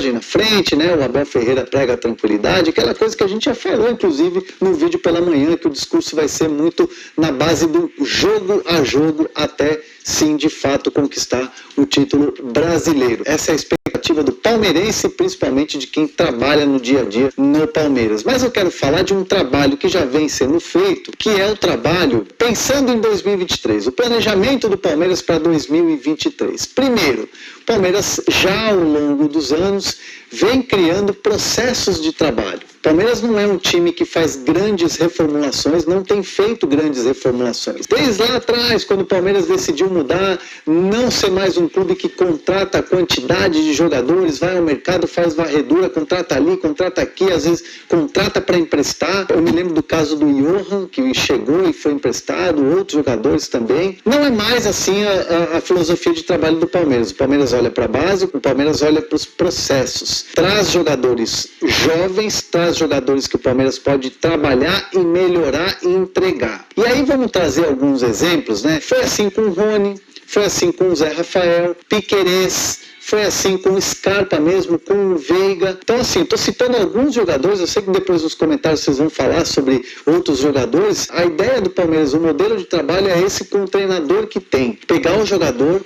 coragem na frente, né? O Abel Ferreira prega a tranquilidade, aquela coisa que a gente já falou, inclusive, no vídeo pela manhã, que o discurso vai ser muito na base do jogo a jogo, até sim, de fato, conquistar o título brasileiro. Essa é a expectativa do palmeirense, principalmente de quem trabalha no dia a dia no Palmeiras. Mas eu quero falar de um trabalho que já vem sendo feito, que é o trabalho pensando em 2023, o planejamento do Palmeiras para 2023. Primeiro, o Palmeiras já ao longo dos anos vem criando processos de trabalho. O Palmeiras não é um time que faz grandes reformulações, não tem feito grandes reformulações. Desde lá atrás, quando o Palmeiras decidiu mudar, não ser mais um clube que contrata a quantidade de jogadores, vai ao mercado, faz varredura, contrata ali, contrata aqui, às vezes contrata para emprestar. Eu me lembro do caso do Johan, que chegou e foi emprestado, outros jogadores também. Não é mais assim a filosofia de trabalho do Palmeiras. O Palmeiras olha para a base, o Palmeiras olha para os processos. Traz jogadores jovens, traz jogadores que o Palmeiras pode trabalhar e melhorar e entregar. E aí vamos trazer alguns exemplos, né? Foi assim com o Rony, foi assim com o Zé Rafael, Piquerez, foi assim com o Scarpa mesmo, com o Veiga. Então assim, estou citando alguns jogadores, eu sei que depois nos comentários vocês vão falar sobre outros jogadores. A ideia do Palmeiras, o modelo de trabalho é esse com o treinador que tem. Pegar o jogador,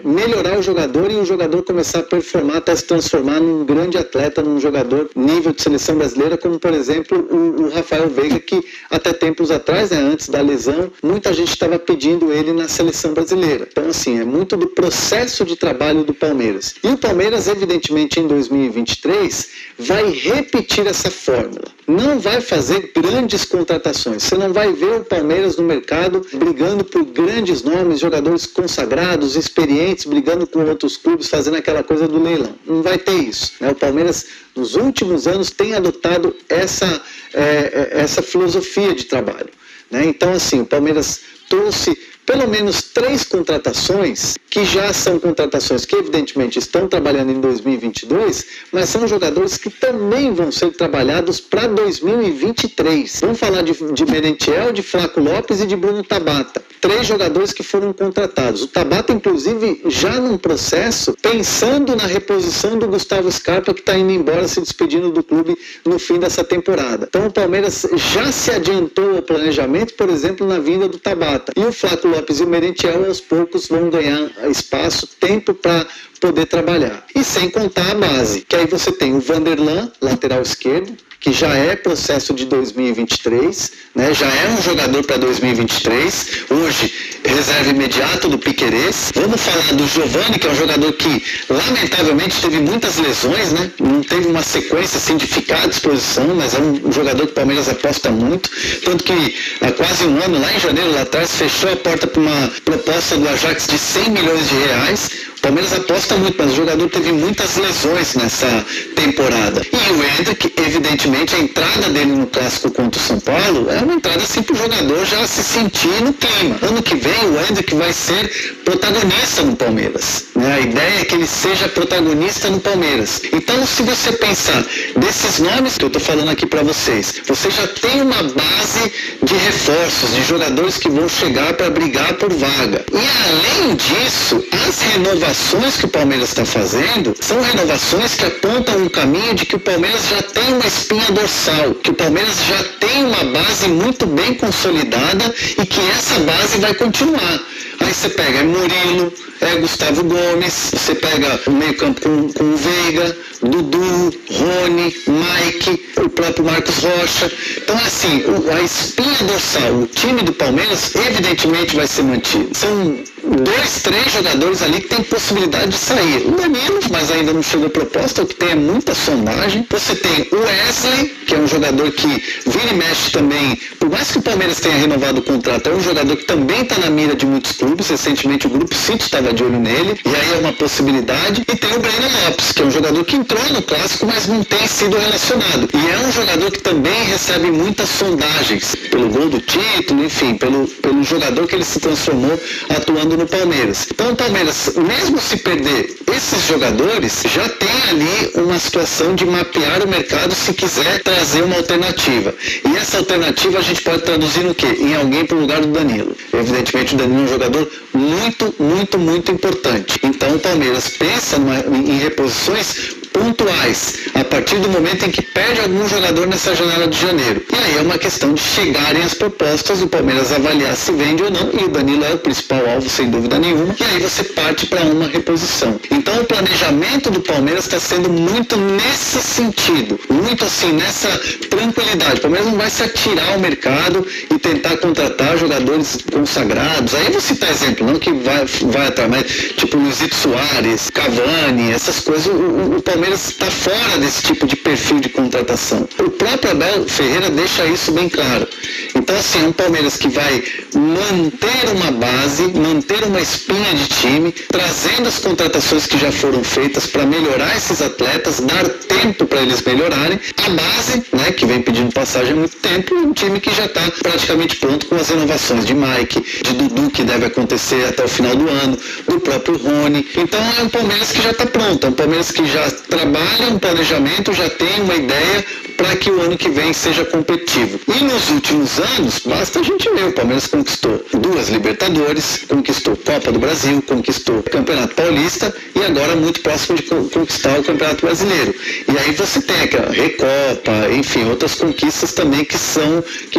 melhorar o jogador e o jogador começar a performar até se transformar num grande atleta, num jogador nível de seleção brasileira, como por exemplo o Rafael Veiga, que até tempos atrás, né, antes da lesão, muita gente estava pedindo ele na seleção brasileira. Então assim, é muito do processo de trabalho do Palmeiras. E o Palmeiras, evidentemente, em 2023, vai repetir essa fórmula. Não vai fazer grandes contratações. Você não vai ver o Palmeiras no mercado brigando por grandes nomes, jogadores consagrados, experientes, brigando com outros clubes, fazendo aquela coisa do leilão. Não vai ter isso, né? O Palmeiras, nos últimos anos, tem adotado essa filosofia de trabalho, né? Então, assim, o Palmeiras trouxe pelo menos 3 contratações, que já são contratações que evidentemente estão trabalhando em 2022, mas são jogadores que também vão ser trabalhados para 2023. Vamos falar de Merentiel, de Flaco Lopes e de Bruno Tabata. 3 jogadores que foram contratados. O Tabata, inclusive, já num processo, pensando na reposição do Gustavo Scarpa, que está indo embora, se despedindo do clube no fim dessa temporada. Então o Palmeiras já se adiantou ao planejamento, por exemplo, na vinda do Tabata. E o Flaco Lopes e o Merentiel, aos poucos, vão ganhar espaço, tempo para poder trabalhar. E sem contar a base, que aí você tem o Vanderlan, lateral esquerdo, que já é processo de 2023, né? Já é um jogador para 2023, hoje reserva imediato do Piquerez. Vamos falar do Giovani, que é um jogador que lamentavelmente teve muitas lesões, né? Não teve uma sequência assim de ficar à disposição, mas é um jogador que o Palmeiras aposta muito, tanto que há quase um ano, lá em janeiro, lá atrás, fechou a porta para uma proposta do Ajax de 100 milhões de reais. O Palmeiras aposta muito, mas o jogador teve muitas lesões nessa temporada. E o Hendrick, evidentemente, a entrada dele no clássico contra o São Paulo é uma entrada assim para o jogador já se sentir no clima. Ano que vem o Hendrick vai ser protagonista no Palmeiras, né? A ideia é que ele seja protagonista no Palmeiras. Então, se você pensar desses nomes que eu estou falando aqui para vocês, você já tem uma base de reforços, de jogadores que vão chegar para brigar por vaga. E além disso, as renovações que o Palmeiras está fazendo são renovações que apontam um caminho de que o Palmeiras já tem uma espinha dorsal, que o Palmeiras já tem uma base muito bem consolidada e que essa base vai continuar. Aí você pega Murilo, Gustavo Gomes, você pega o meio campo com o Veiga, Dudu, Rony, Mike, o próprio Marcos Rocha. Então, assim, a espinha dorsal, o time do Palmeiras, evidentemente vai ser mantido. São 2, 3 jogadores ali que tem possibilidade de sair. O Danilo, mas ainda não chegou proposta, o que tem é muita sondagem. Você tem o Wesley, que é um jogador que vira e mexe também, por mais que o Palmeiras tenha renovado o contrato, é um jogador que também está na mira de muitos clubes. Recentemente o Grupo City estava de olho nele, e aí é uma possibilidade. E tem o Breno Lopes, que é um jogador que entrou no clássico, mas não tem sido relacionado. E é um jogador que também recebe muitas sondagens, pelo gol do título, enfim, pelo jogador que ele se transformou atuando no Palmeiras. Então o Palmeiras, mesmo se perder esses jogadores, já tem ali uma situação de mapear o mercado se quiser trazer uma alternativa. E essa alternativa a gente pode traduzir no quê? Em alguém para o lugar do Danilo. Evidentemente o Danilo é um jogador muito, muito, muito importante. Então o Palmeiras pensa em reposições pontuais, a partir do momento em que perde algum jogador nessa janela de janeiro. E aí é uma questão de chegarem as propostas, o Palmeiras avaliar se vende ou não, e o Danilo é o principal alvo, sem dúvida nenhuma, e aí você parte para uma reposição. Então o planejamento do Palmeiras está sendo muito nesse sentido, muito assim, nessa tranquilidade. O Palmeiras não vai se atirar ao mercado e tentar contratar jogadores consagrados. Aí eu vou citar exemplo, não que vai atrás, mas tipo Luizito Soares, Cavani, essas coisas, o Palmeiras está fora desse tipo de perfil de contratação. O próprio Abel Ferreira deixa isso bem claro. Então, assim, é um Palmeiras que vai manter uma base, manter uma espinha de time, trazendo as contratações que já foram feitas para melhorar esses atletas, dar tempo para eles melhorarem. A base, né, que vem pedindo passagem há muito tempo, um time que já está praticamente pronto com as renovações de Mike, de Dudu, que deve acontecer até o final do ano, do próprio Rony. Então, é um Palmeiras que já está pronto, é um Palmeiras que já trabalha um planejamento, já tem uma ideia para que o ano que vem seja competitivo. E nos últimos anos, basta a gente ver, o Palmeiras conquistou 2 Libertadores, conquistou Copa do Brasil, conquistou Campeonato Paulista e agora muito próximo de conquistar o Campeonato Brasileiro. E aí você tem a Recopa, enfim, outras conquistas também que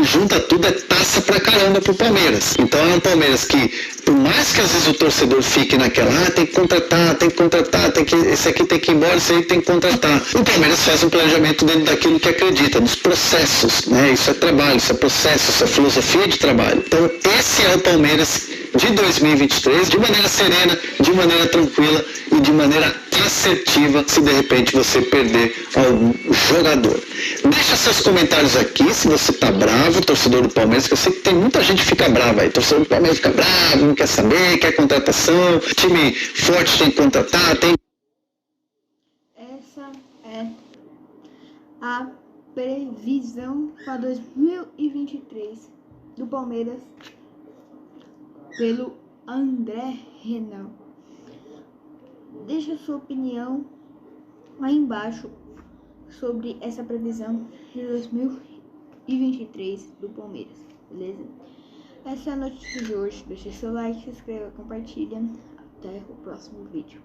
junta tudo, é taça pra caramba pro Palmeiras. Então é um Palmeiras que, por mais que às vezes o torcedor fique naquela, tem que contratar, esse aqui tem que ir embora, esse aí tem que contratar. O Palmeiras faz um planejamento dentro daquilo que acredita, nos processos, né? Isso é trabalho, isso é processo, isso é filosofia de trabalho. Então esse é o Palmeiras de 2023, de maneira serena, de maneira tranquila e de maneira assertiva, se de repente você perder algum jogador. Deixa seus comentários aqui, se você tá bravo, torcedor do Palmeiras, que eu sei que tem muita gente que fica brava aí, torcedor do Palmeiras fica bravo, não quer saber, quer contratação, time forte tem que contratar, tem... Essa é a previsão para 2023 do Palmeiras pelo André Renan. Deixa sua opinião aí embaixo sobre essa previsão de 2023 do Palmeiras, beleza? Essa é a notícia de hoje. Deixe seu like, se inscreva, compartilha. Até o próximo vídeo.